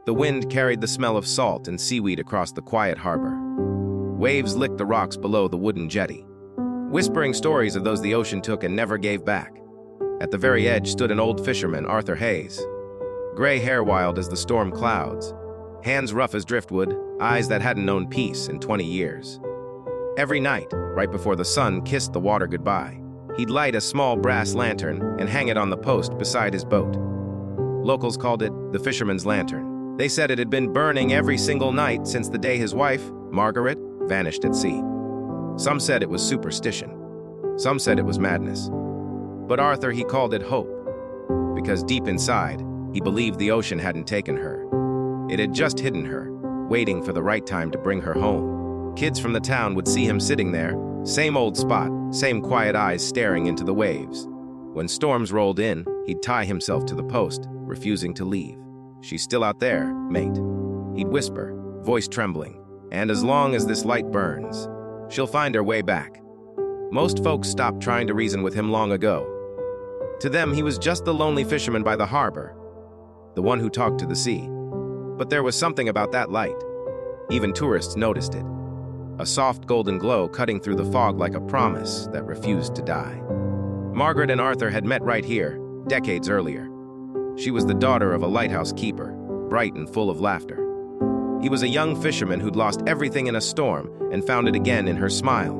The wind carried the smell of salt and seaweed across the quiet harbor. Waves licked the rocks below the wooden jetty, whispering stories of those the ocean took and never gave back. At the very edge stood an old fisherman, Arthur Hayes. Gray hair wild as the storm clouds, hands rough as driftwood, eyes that hadn't known peace in 20 years. Every night, right before the sun kissed the water goodbye, he'd light a small brass lantern and hang it on the post beside his boat. Locals called it the Fisherman's Lantern. They said it had been burning every single night since the day his wife, Margaret, vanished at sea. Some said it was superstition. Some said it was madness. But Arthur, he called it hope, because deep inside, he believed the ocean hadn't taken her. It had just hidden her, waiting for the right time to bring her home. Kids from the town would see him sitting there, same old spot, same quiet eyes staring into the waves. When storms rolled in, he'd tie himself to the post, refusing to leave. "She's still out there, mate," he'd whisper, voice trembling. "And as long as this light burns, she'll find her way back." Most folks stopped trying to reason with him long ago. To them, he was just the lonely fisherman by the harbor, the one who talked to the sea. But there was something about that light. Even tourists noticed it. A soft golden glow cutting through the fog like a promise that refused to die. Margaret and Arthur had met right here, decades earlier. She was the daughter of a lighthouse keeper, bright and full of laughter. He was a young fisherman who'd lost everything in a storm and found it again in her smile.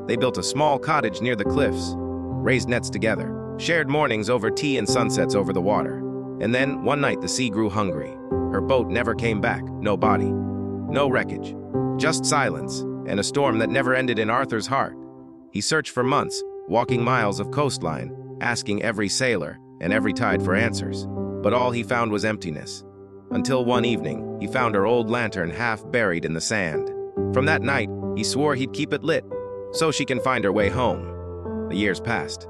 They built a small cottage near the cliffs, raised nets together, shared mornings over tea and sunsets over the water. And then, one night, the sea grew hungry. Her boat never came back, no body, no wreckage, just silence and a storm that never ended in Arthur's heart. He searched for months, walking miles of coastline, asking every sailor and every tide for answers. But all he found was emptiness. Until one evening, he found her old lantern half buried in the sand. From that night, he swore he'd keep it lit, so she can find her way home. The years passed.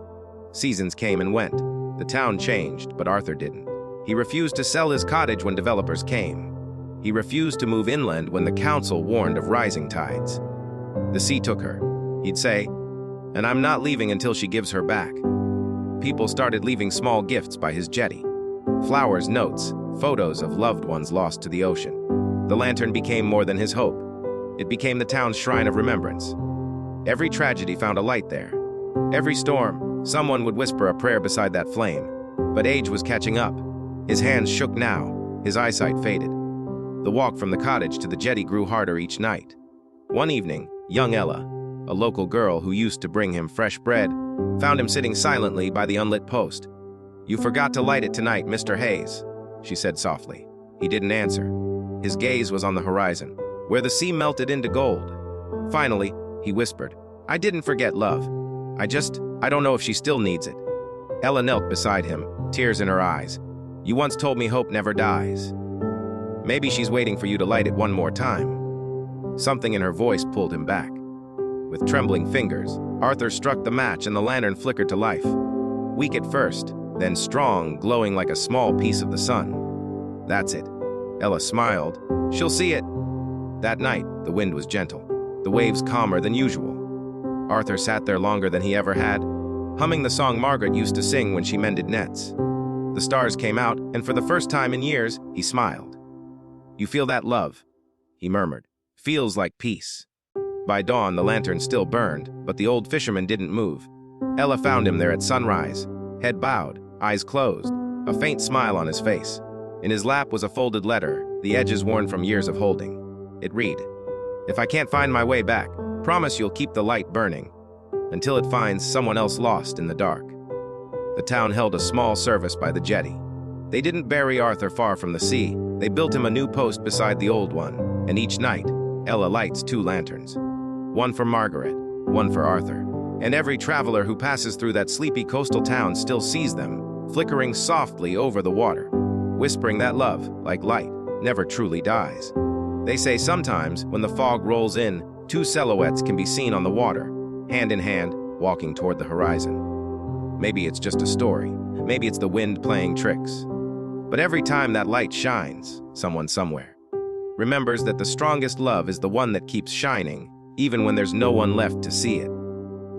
Seasons came and went. The town changed, but Arthur didn't. He refused to sell his cottage when developers came. He refused to move inland when the council warned of rising tides. The sea took her, he'd say, and I'm not leaving until she gives her back. People started leaving small gifts by his jetty. Flowers, notes, photos of loved ones lost to the ocean. The lantern became more than his hope. It became the town's shrine of remembrance. Every tragedy found a light there. Every storm, someone would whisper a prayer beside that flame. But age was catching up. His hands shook now, his eyesight faded. The walk from the cottage to the jetty grew harder each night. One evening, young Ella, a local girl who used to bring him fresh bread, found him sitting silently by the unlit post. "You forgot to light it tonight, Mr. Hayes," she said softly. He didn't answer. His gaze was on the horizon, where the sea melted into gold. Finally, he whispered, "I didn't forget love. I don't know if she still needs it." Ella knelt beside him, tears in her eyes. "You once told me hope never dies. Maybe she's waiting for you to light it one more time." Something in her voice pulled him back. With trembling fingers, Arthur struck the match and the lantern flickered to life. Weak at first, then strong, glowing like a small piece of the sun. "That's it." Ella smiled. "She'll see it." That night, the wind was gentle, the waves calmer than usual. Arthur sat there longer than he ever had, humming the song Margaret used to sing when she mended nets. The stars came out, and for the first time in years, he smiled. "You feel that love?" he murmured. "Feels like peace." By dawn, the lantern still burned, but the old fisherman didn't move. Ella found him there at sunrise, head bowed, eyes closed, a faint smile on his face. In his lap was a folded letter, the edges worn from years of holding. It read, "If I can't find my way back, promise you'll keep the light burning until it finds someone else lost in the dark." The town held a small service by the jetty. They didn't bury Arthur far from the sea. They built him a new post beside the old one, and each night, Ella lights 2 lanterns. One for Margaret, one for Arthur. And every traveler who passes through that sleepy coastal town still sees them, flickering softly over the water, whispering that love, like light, never truly dies. They say sometimes, when the fog rolls in, 2 silhouettes can be seen on the water, hand in hand, walking toward the horizon. Maybe it's just a story. Maybe it's the wind playing tricks. But every time that light shines, someone somewhere remembers that the strongest love is the one that keeps shining, even when there's no one left to see it.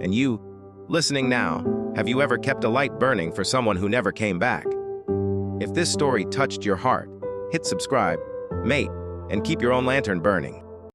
And you, listening now, have you ever kept a light burning for someone who never came back? If this story touched your heart, hit subscribe, mate, and keep your own lantern burning.